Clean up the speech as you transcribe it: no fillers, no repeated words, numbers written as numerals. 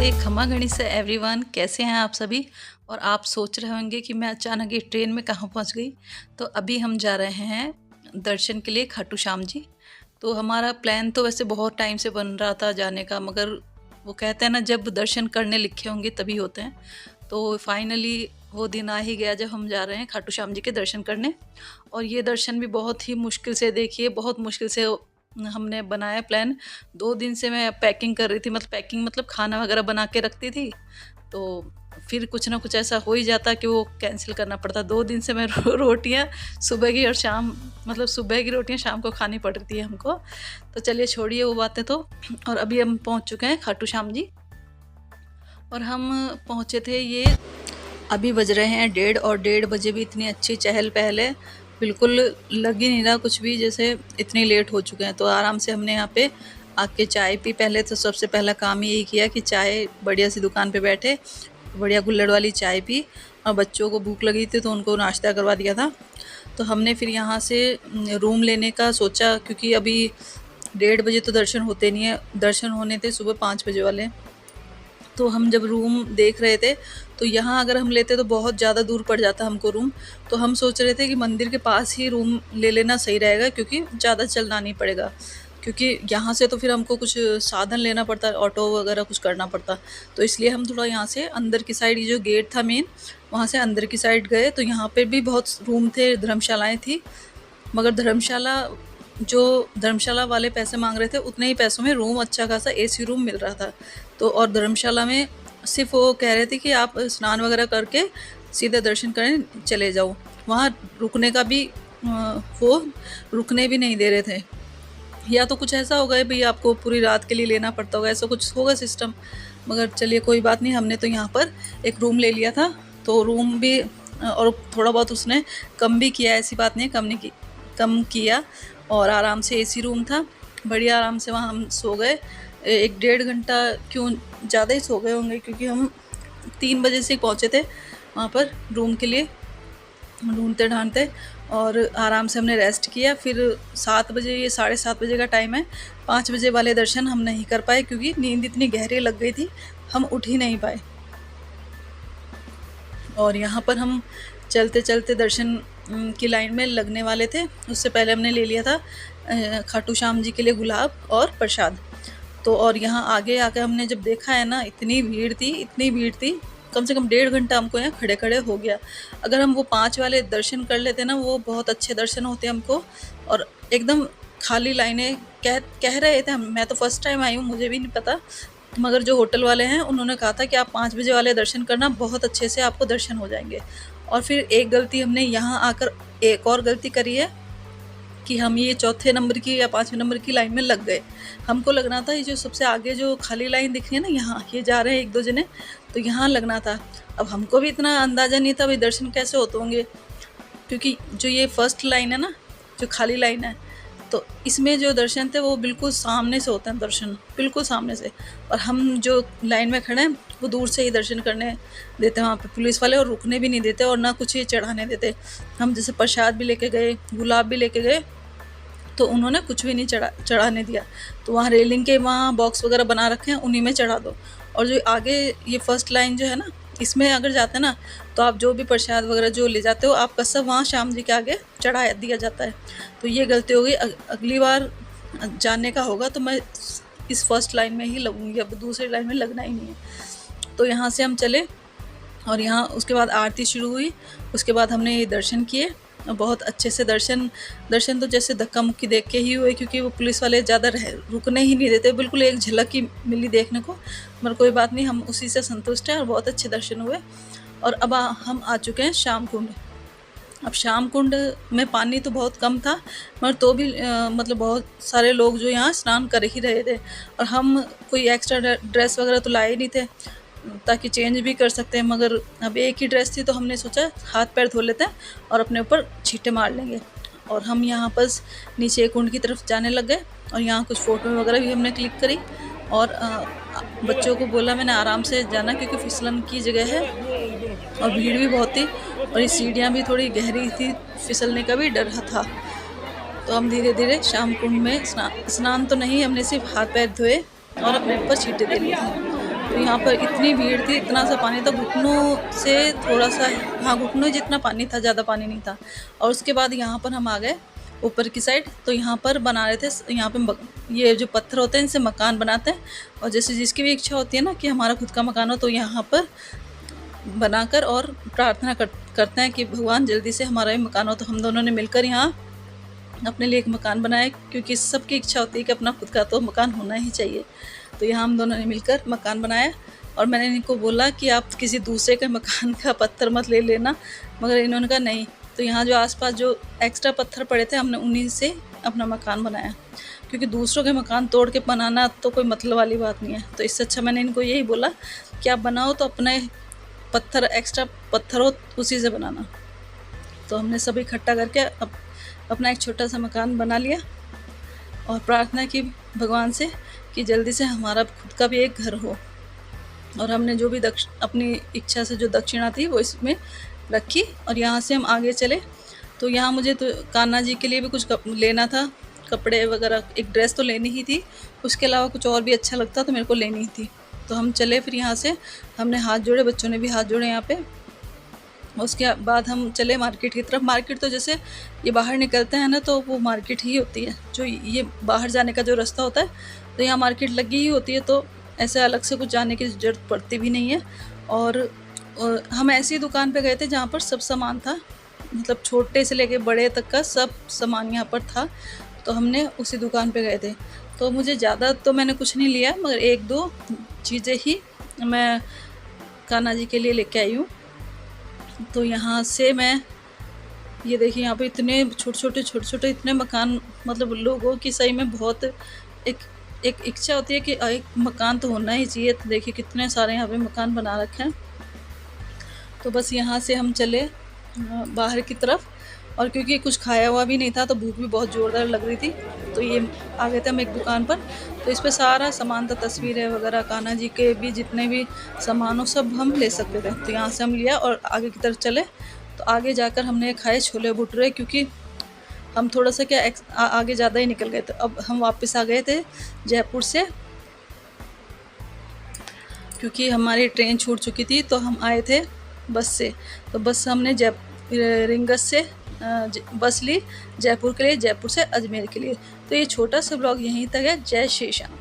नमस्ते, खमा गणित एवरीवन, कैसे हैं आप सभी। और आप सोच रहे होंगे कि मैं अचानक ये ट्रेन में कहाँ पहुँच गई। तो अभी हम जा रहे हैं दर्शन के लिए खाटू श्याम जी। तो हमारा प्लान तो वैसे बहुत टाइम से बन रहा था जाने का, मगर वो कहते हैं ना, जब दर्शन करने लिखे होंगे तभी होते हैं। तो फाइनली वो दिन आ ही गया जब हम जा रहे हैं खाटू श्याम जी के दर्शन करने। और ये दर्शन भी बहुत ही मुश्किल से, देखिए बहुत मुश्किल से हमने बनाया प्लान। 2 दिन से मैं पैकिंग कर रही थी, मतलब खाना वगैरह बना के रखती थी, तो फिर कुछ ना कुछ ऐसा हो ही जाता कि वो कैंसिल करना पड़ता। 2 दिन से मैं रोटियां सुबह की और शाम, मतलब सुबह की रोटियां शाम को खानी पड़ रही थी हमको। तो चलिए छोड़िए वो बातें तो। और अभी हम पहुंच चुके हैं खाटू श्याम जी। और हम पहुंचे थे, ये अभी बज रहे हैं 1:30, और 1:30 बजे भी इतनी अच्छी चहल पहल है, बिल्कुल लग ही नहीं रहा कुछ भी जैसे इतनी लेट हो चुके हैं। तो आराम से हमने यहाँ पे आके चाय पी। पहले तो सबसे पहला काम यही किया कि चाय बढ़िया सी दुकान पे बैठे, बढ़िया कुल्हड़ वाली चाय पी। और बच्चों को भूख लगी थी तो उनको नाश्ता करवा दिया था। तो हमने फिर यहाँ से रूम लेने का सोचा, क्योंकि अभी 1:30 बजे तो दर्शन होते नहीं है। दर्शन होने थे सुबह 5 बजे वाले। तो हम जब रूम देख रहे थे तो यहाँ अगर हम लेते तो बहुत ज़्यादा दूर पड़ जाता हमको रूम। तो हम सोच रहे थे कि मंदिर के पास ही रूम ले लेना सही रहेगा, क्योंकि ज़्यादा चलना नहीं पड़ेगा। क्योंकि यहाँ से तो फिर हमको कुछ साधन लेना पड़ता, ऑटो वगैरह कुछ करना पड़ता। तो इसलिए हम थोड़ा यहाँ से अंदर की साइड, ये जो गेट था मेन, वहाँ से अंदर की साइड गए। तो यहाँ पर भी बहुत रूम थे, धर्मशालाएँ थी, मगर धर्मशाला वाले पैसे मांग रहे थे, उतने ही पैसों में रूम, अच्छा खासा एसी रूम मिल रहा था। तो और धर्मशाला में सिर्फ वो कह रहे थे कि आप स्नान वगैरह करके सीधे दर्शन करें चले जाओ। वहाँ रुकने का भी वो रुकने भी नहीं दे रहे थे। या तो कुछ ऐसा होगा भाई आपको पूरी रात के लिए लेना पड़ता होगा, ऐसा कुछ होगा सिस्टम। मगर चलिए कोई बात नहीं, हमने तो यहाँ पर एक रूम ले लिया था। तो रूम भी और थोड़ा बहुत उसने कम भी किया, ऐसी बात नहीं, कम किया। और आराम से एसी रूम था, बढ़िया आराम से वहाँ हम सो गए। 1-1.5 घंटा, क्यों ज़्यादा ही सो गए होंगे, क्योंकि हम 3 बजे से पहुँचे थे वहाँ पर रूम के लिए, ढूंढते ढांढते। और आराम से हमने रेस्ट किया। फिर 7 बजे, ये 7:30 बजे का टाइम है, 5 बजे वाले दर्शन हम नहीं कर पाए, क्योंकि नींद इतनी गहरी लग गई थी, हम उठ ही नहीं पाए। और यहाँ पर हम चलते चलते दर्शन की लाइन में लगने वाले थे। उससे पहले हमने ले लिया था खाटू श्याम जी के लिए गुलाब और प्रसाद। तो और यहाँ आगे आकर हमने जब देखा है ना, इतनी भीड़ थी, कम से कम 1.5 घंटा हमको यहाँ खड़े खड़े हो गया। अगर हम वो 5 वाले दर्शन कर लेते ना, वो बहुत अच्छे दर्शन होते हमको। और एकदम खाली लाइनें कह रहे थे हम, मैं तो फर्स्ट टाइम आई हूँ, मुझे भी नहीं पता, मगर जो होटल वाले हैं उन्होंने कहा था कि आप 5 बजे वाले दर्शन करना, बहुत अच्छे से आपको दर्शन हो जाएंगे। और फिर एक गलती हमने यहाँ आकर, एक और गलती करी है कि हम ये चौथे नंबर की या 5वें नंबर की लाइन में लग गए। हमको लगना था ये जो सबसे आगे जो खाली लाइन दिख रही है ना, यहाँ ये जा रहे हैं 1-2 जने, तो यहाँ लगना था। अब हमको भी इतना अंदाज़ा नहीं था भाई दर्शन कैसे होते होंगे, क्योंकि जो ये फर्स्ट लाइन है ना, जो खाली लाइन है, तो इसमें जो दर्शन थे वो बिल्कुल सामने से होते हैं, दर्शन बिल्कुल सामने से। और हम जो लाइन में खड़े हैं वो दूर से ही दर्शन करने देते हैं वहाँ पे पुलिस वाले, और रुकने भी नहीं देते, और ना कुछ ये चढ़ाने देते। हम जैसे प्रसाद भी लेके गए, गुलाब भी लेके गए, तो उन्होंने कुछ भी नहीं चढ़ाने दिया। तो वहाँ रेलिंग के वहाँ बॉक्स वगैरह बना रखे हैं, उन्हीं में चढ़ा दो। और जो आगे ये फर्स्ट लाइन जो है ना, इसमें अगर जाते हैं ना, तो आप जो भी प्रसाद वगैरह जो ले जाते हो, आपका सब वहाँ श्याम जी के आगे चढ़ा दिया जाता है। तो ये गलती हो गई। अगली बार जाने का होगा तो मैं इस फर्स्ट लाइन में ही लगूंगी, अब दूसरी लाइन में लगना ही नहीं है। तो यहाँ से हम चले, और यहाँ उसके बाद आरती शुरू हुई। उसके बाद हमने ये दर्शन किए, बहुत अच्छे से दर्शन तो जैसे धक्का मुक्की देख के ही हुए, क्योंकि वो पुलिस वाले ज़्यादा रुकने ही नहीं देते, बिल्कुल एक झलक ही मिली देखने को। मगर कोई बात नहीं, हम उसी से संतुष्ट हैं, और बहुत अच्छे दर्शन हुए। और अब हम आ चुके हैं श्याम कुंड। अब श्याम कुंड में पानी तो बहुत कम था, मगर तो भी मतलब बहुत सारे लोग जो यहाँ स्नान कर ही रहे थे। और हम कोई एक्स्ट्रा ड्रेस वगैरह तो लाए नहीं थे, ताकि चेंज भी कर सकते हैं। मगर अब एक ही ड्रेस थी, तो हमने सोचा हाथ पैर धो लेते हैं और अपने ऊपर छींटे मार लेंगे। और हम यहाँ पर नीचे कुंड की तरफ जाने लग गए, और यहाँ कुछ फ़ोटो वगैरह भी हमने क्लिक करी। और बच्चों को बोला मैंने आराम से जाना, क्योंकि फिसलन की जगह है और भीड़ भी बहुत थी, और ये सीढ़ियाँ भी थोड़ी गहरी थी, फिसलने का भी डर था। तो हम धीरे धीरे श्याम कुंड में स्नान तो नहीं, हमने सिर्फ हाथ पैर धोए और अपने ऊपर छींटे दे लिए थे। तो यहाँ पर इतनी भीड़ थी, इतना सा पानी था, घुटनों से थोड़ा सा, हाँ घुटनों जितना पानी था, ज़्यादा पानी नहीं था। और उसके बाद यहाँ पर हम आ गए ऊपर की साइड। तो यहाँ पर बना रहे थे, यहाँ पे ये जो पत्थर होते हैं इनसे मकान बनाते हैं। और जैसे जिसकी भी इच्छा होती है ना कि हमारा खुद का मकान हो, तो यहाँ पर बनाकर और प्रार्थना करते हैं कि भगवान जल्दी से हमारा भी मकान हो। तो हम दोनों ने मिलकर यहाँ अपने लिए एक मकान बनाया, क्योंकि सबकी इच्छा होती है कि अपना खुद का तो मकान होना ही चाहिए। तो यहाँ हम दोनों ने मिलकर मकान बनाया। और मैंने इनको बोला कि आप किसी दूसरे के मकान का पत्थर मत ले लेना, मगर इन्होंने कहा नहीं। तो यहाँ जो आसपास जो एक्स्ट्रा पत्थर पड़े थे, हमने उन्हीं से अपना मकान बनाया, क्योंकि दूसरों के मकान तोड़ के बनाना तो कोई मतलब वाली बात नहीं है। तो इससे अच्छा मैंने इनको यही बोला कि आप बनाओ तो अपने पत्थर, एक्स्ट्रा पत्थर हो उसी से बनाना। तो हमने सब इकट्ठा करके अपना एक छोटा सा मकान बना लिया और प्रार्थना की भगवान से कि जल्दी से हमारा खुद का भी एक घर हो। और हमने जो भी अपनी इच्छा से जो दक्षिणा थी वो इसमें रखी। और यहाँ से हम आगे चले। तो यहाँ मुझे तो कान्हा जी के लिए भी कुछ लेना था, कपड़े वगैरह, एक ड्रेस तो लेनी ही थी, उसके अलावा कुछ और भी अच्छा लगता तो मेरे को लेनी ही थी। तो हम चले, फिर यहाँ से हमने हाथ जोड़े, बच्चों ने भी हाथ जोड़े यहाँ पे। उसके बाद हम चले मार्केट की तरफ। मार्केट तो जैसे ये बाहर निकलते हैं ना, तो वो मार्केट ही होती है, जो ये बाहर जाने का जो रास्ता होता है, तो यहाँ मार्केट लगी ही होती है। तो ऐसे अलग से कुछ जाने की ज़रूरत पड़ती भी नहीं है। और हम ऐसी दुकान पे गए थे जहाँ पर सब सामान था, मतलब छोटे से लेके बड़े तक का सब सामान यहाँ पर था। तो हमने उसी दुकान पे गए थे। तो मुझे ज़्यादा तो मैंने कुछ नहीं लिया, मगर एक दो चीज़ें ही मैं कान्हा जी के लिए लेके आई हूँ। तो यहाँ से मैं, ये देखिए यहाँ पे इतने छोटे छोटे इतने मकान, मतलब लोगों की सही में बहुत एक इच्छा होती है कि एक मकान तो होना ही चाहिए। तो देखिए कितने सारे यहाँ पे मकान बना रखे हैं। तो बस यहाँ से हम चले बाहर की तरफ। और क्योंकि कुछ खाया हुआ भी नहीं था, तो भूख भी बहुत ज़ोरदार लग रही थी। तो ये आ गए थे हम एक दुकान पर। तो इस पर सारा सामान था, तस्वीरें वगैरह, कान्हा जी के भी जितने भी सामान हो सब हम ले सकते थे। तो यहाँ से हम लिया और आगे की तरफ चले। तो आगे जाकर हमने खाए छोले भटूरे, क्योंकि हम थोड़ा सा क्या आगे ज़्यादा ही निकल गए थे। अब हम वापस आ गए थे जयपुर से, क्योंकि हमारी ट्रेन छूट चुकी थी। तो हम आए थे बस से। तो बस हमने रिंगस से बस ली जयपुर के लिए, जयपुर से अजमेर के लिए। तो ये छोटा सा ब्लॉग यहीं तक है। जय श्री श्याम।